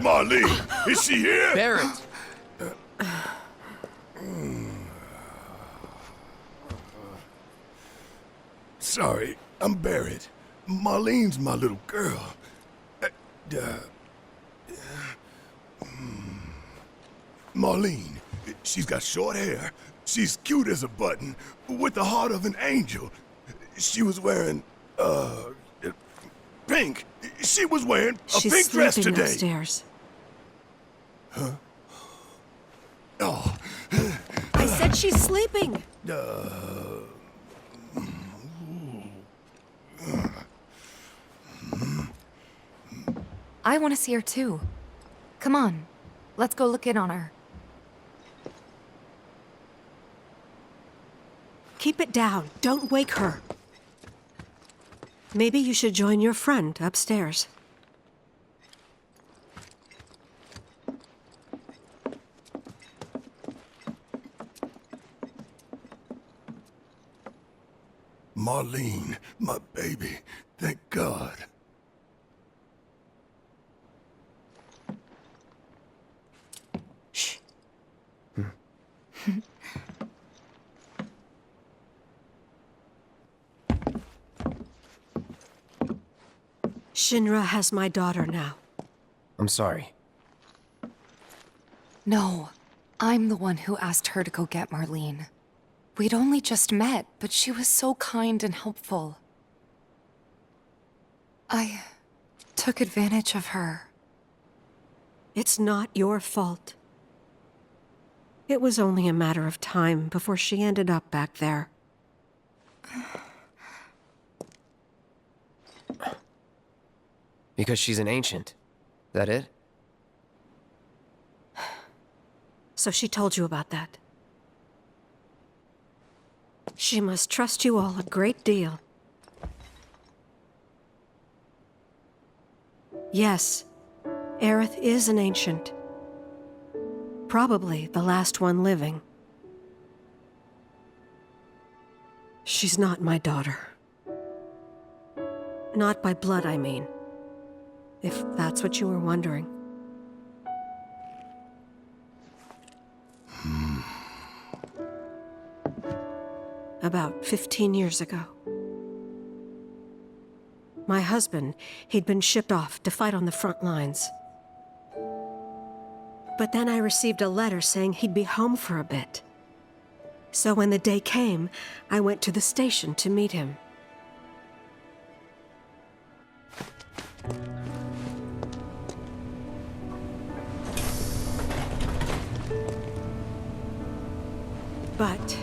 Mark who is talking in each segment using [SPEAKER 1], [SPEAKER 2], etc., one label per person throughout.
[SPEAKER 1] Marlene? Is she here?
[SPEAKER 2] Barrett!
[SPEAKER 1] Sorry, I'm Barrett. Marlene's my little girl. Marlene, she's got short hair. She's cute as a button, with the heart of an angel. She was wearing, pink. She was wearing a pink dress today.
[SPEAKER 3] She's sleeping upstairs.
[SPEAKER 1] Huh? Oh.
[SPEAKER 3] I said she's sleeping.
[SPEAKER 4] I want to see her too. Come on, let's go look in on her.
[SPEAKER 3] Keep it down. Don't wake her. Maybe you should join your friend upstairs.
[SPEAKER 1] Marlene, my baby. Thank God.
[SPEAKER 3] Shh. Shinra has my daughter now.
[SPEAKER 2] I'm sorry.
[SPEAKER 4] No, I'm the one who asked her to go get Marlene. We'd only just met, but she was so kind and helpful. I took advantage of her.
[SPEAKER 3] It's not your fault. It was only a matter of time before she ended up back there.
[SPEAKER 2] Because she's an ancient. That it?
[SPEAKER 3] So she told you about that. She must trust you all a great deal. Yes, Aerith is an ancient. Probably the last one living. She's not my daughter. Not by blood, I mean. If that's what you were wondering. About 15 years ago. My husband, he'd been shipped off to fight on the front lines. But then I received a letter saying he'd be home for a bit. So when the day came, I went to the station to meet him. But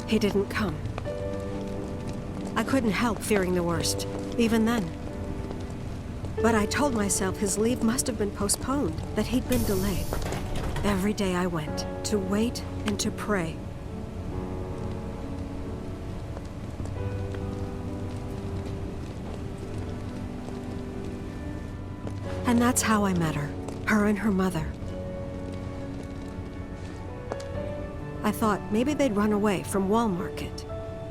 [SPEAKER 3] he didn't come. I couldn't help fearing the worst, even then. But I told myself his leave must have been postponed, that he'd been delayed. Every day I went, to wait and to pray. And that's how I met her and her mother. I thought maybe they'd run away from Wall Market,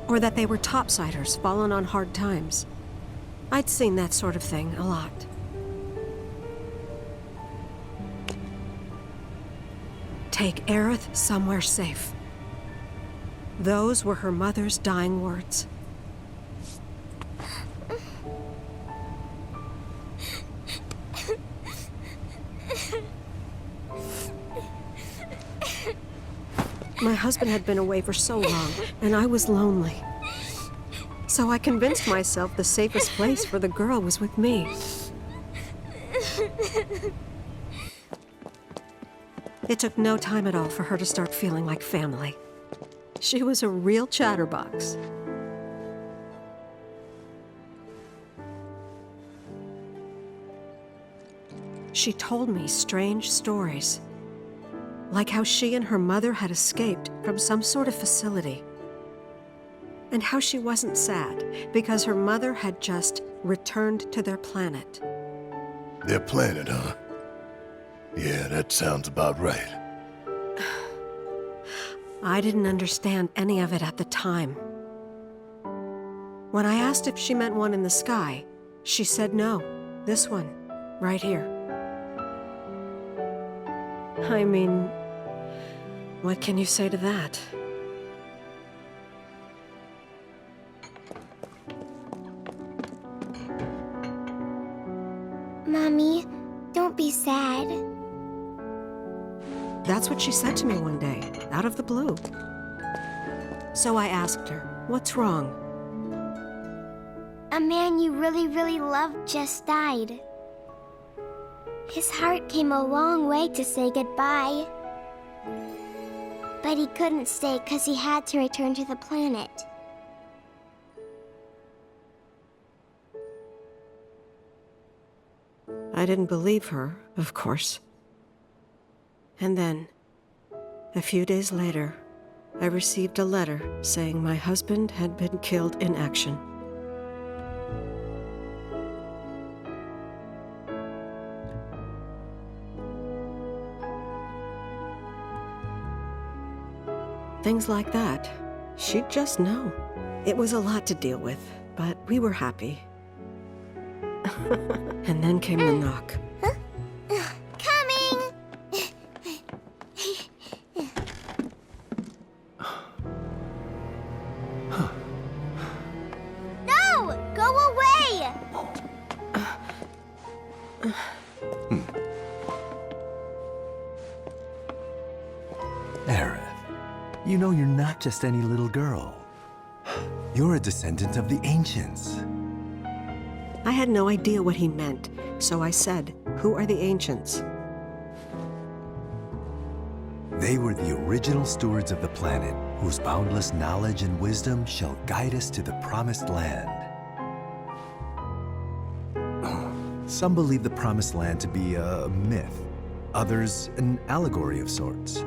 [SPEAKER 3] or that they were topsiders fallen on hard times. I'd seen that sort of thing a lot. Take Aerith somewhere safe. Those were her mother's dying words. My husband had been away for so long, and I was lonely. So I convinced myself the safest place for the girl was with me. It took no time at all for her to start feeling like family. She was a real chatterbox. She told me strange stories. Like how she and her mother had escaped from some sort of facility. And how she wasn't sad because her mother had just returned to their planet.
[SPEAKER 1] Their planet, huh? Yeah, that sounds about right.
[SPEAKER 3] I didn't understand any of it at the time. When I asked if she meant one in the sky, she said no, this one, right here. I mean, what can you say to that?
[SPEAKER 5] Mommy, don't be sad.
[SPEAKER 3] That's what she said to me one day, out of the blue. So I asked her, what's wrong?
[SPEAKER 5] A man you really, really loved just died. His heart came a long way to say goodbye. But he couldn't stay because he had to return to the planet.
[SPEAKER 3] I didn't believe her, of course. And then, a few days later, I received a letter saying my husband had been killed in action. Things like that, she'd just know. It was a lot to deal with, but we were happy. And then came the knock.
[SPEAKER 5] Coming! No! Go away!
[SPEAKER 6] Aerith, you know you're not just any little girl. You're a descendant of the ancients.
[SPEAKER 3] I had no idea what he meant, so I said, "Who are the ancients?"
[SPEAKER 6] They were the original stewards of the planet, whose boundless knowledge and wisdom shall guide us to the promised land. Some believe the promised land to be a myth, others an allegory of sorts.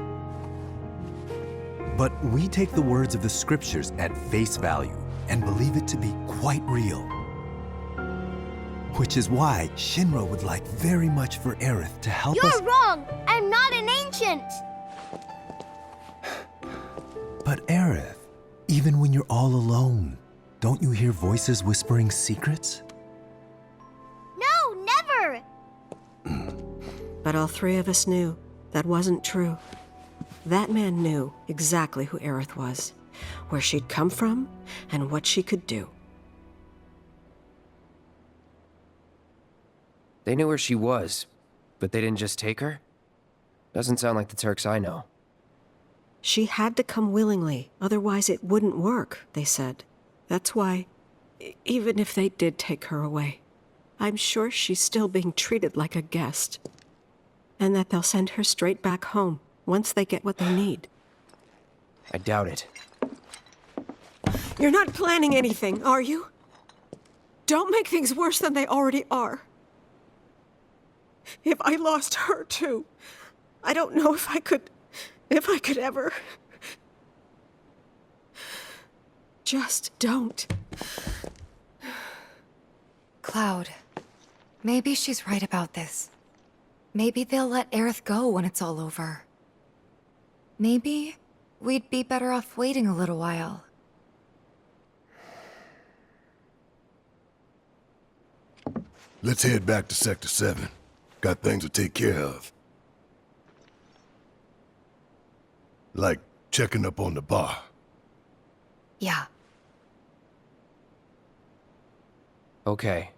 [SPEAKER 6] But we take the words of the scriptures at face value and believe it to be quite real. Which is why Shinra would like very much for Aerith to help us.
[SPEAKER 5] You're wrong! I'm not an ancient!
[SPEAKER 6] But Aerith, even when you're all alone, don't you hear voices whispering secrets?
[SPEAKER 5] No, never!
[SPEAKER 3] But all three of us knew that wasn't true. That man knew exactly who Aerith was, where she'd come from, and what she could do.
[SPEAKER 2] They knew where she was, but they didn't just take her? Doesn't sound like the Turks I know.
[SPEAKER 3] She had to come willingly, otherwise it wouldn't work, they said. That's why, even if they did take her away, I'm sure she's still being treated like a guest. And that they'll send her straight back home, once they get what they need.
[SPEAKER 2] I doubt it.
[SPEAKER 3] You're not planning anything, are you? Don't make things worse than they already are. If I lost her too, I don't know if I could ever. Just don't.
[SPEAKER 4] Cloud, maybe she's right about this. Maybe they'll let Aerith go when it's all over. Maybe we'd be better off waiting a little while.
[SPEAKER 1] Let's head back to Sector 7. Got things to take care of. Like checking up on the bar.
[SPEAKER 4] Yeah.
[SPEAKER 2] Okay.